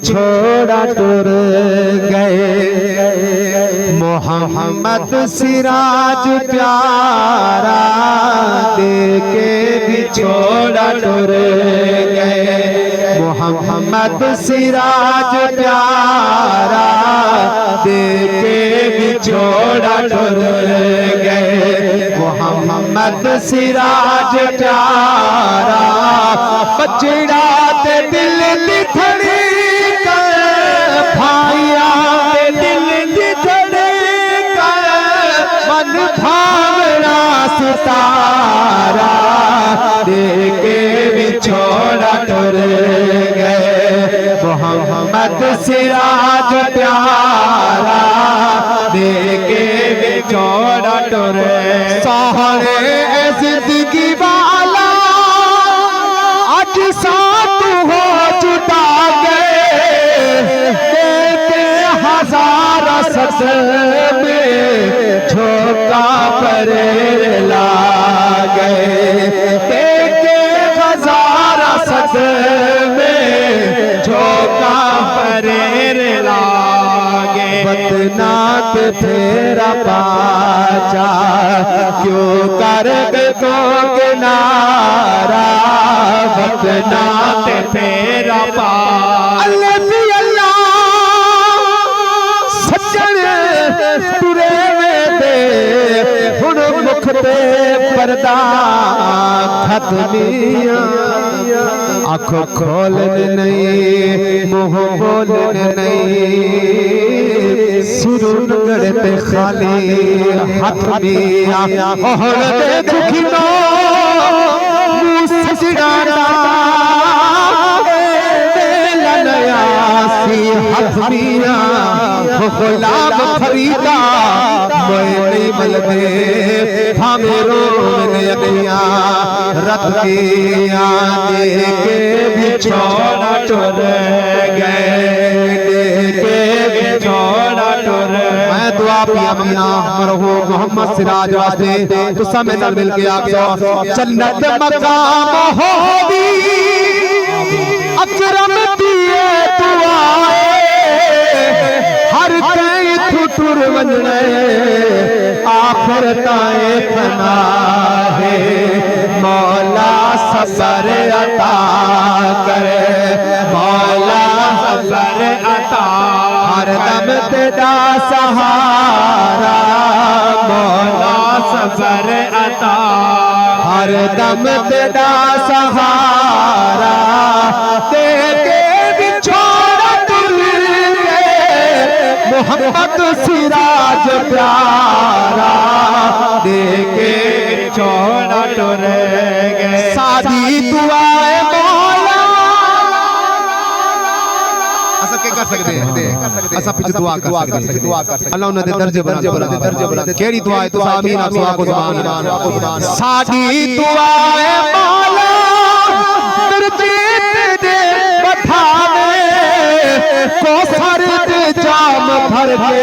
बिछोड़ा टुर गए। मोहम्मद सिराज प्यारा देके बिछोड़ा टुर गए। मोहम्मद सिराज प्यारा देके बिछोड़ा टुर गए। मोहम्मद सिराज प्यारा बचड़ा ते दिल दी थड़ी कर भाइया ते दिल दी थड़ी कर मन भावना सितारा देके बिछोड़ा टुर गए। मोहम्मद सिराज प्यारा देके बिछोड़ा टुर सहारे जिंदगी वाला आज साथ हो जुटा गए। देखे हजार सस में झोंका परे ला गए। देखे हजार सस में झोंका परे ला गए। बदनात तेरा पाचा क्यों कर को किनारा। बदनात तेरा अल्लाह सज्जन तुरे में दे हुण मुख ते पर्दा खत्मिया। आँखों खोलने नहीं मुँह बोलने नहीं सिरुन गड़ते खाली हाथ मिया। और दे दुखिनो मुँह सजड़ाता हाथ मिया। गुलाम खरीदा मोई मलबे भामेरो नदिया रत किया देके बिछोड़ा टुर गए। देके बिछोड़ा टुर मैं दुआ पिया मिया मरहू मोहम्मद सिराज वास्ते तुसा में मिल के आखो जन्नत मकाम होगी अकरम दिए दुआए। हर कई थुटुर वंजने आखिर ताए फना है। मौला सबर अता करे मौला सबर अता। हर दम तेरा सहारा मौला सबर अता। हर दम तेरा सहारा देके बिछोड़ा टुर गए। मोहम्मद सिराज प्यारा देके बिछोड़ा टुर गए। सादी दुआए मौला असा के कर सकते हैं असा पिछ दुआ कर सकते हैं। अल्लाह उन्हें दर्जे बना केड़ी दुआ है तो आमीन आप सुआ को जुबान। सादी दुआए मौला दर्जे दे बठावे कोसर दे जाम भर के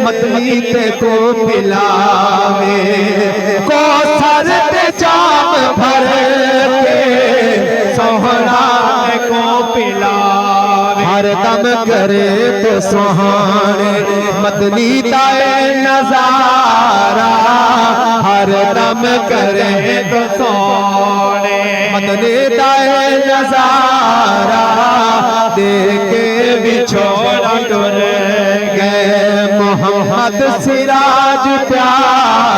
मतली ते को पिलावे। कोसर दे जाम भर के सोहरा को पिलावे। हर दम करे तो सुहाने मदनी दाए नजारा। हर दम करे तो सोने मदनी दाए नजारा। देके बिछोड़ा टुर गए। मोहम्मद सिराज प्यारा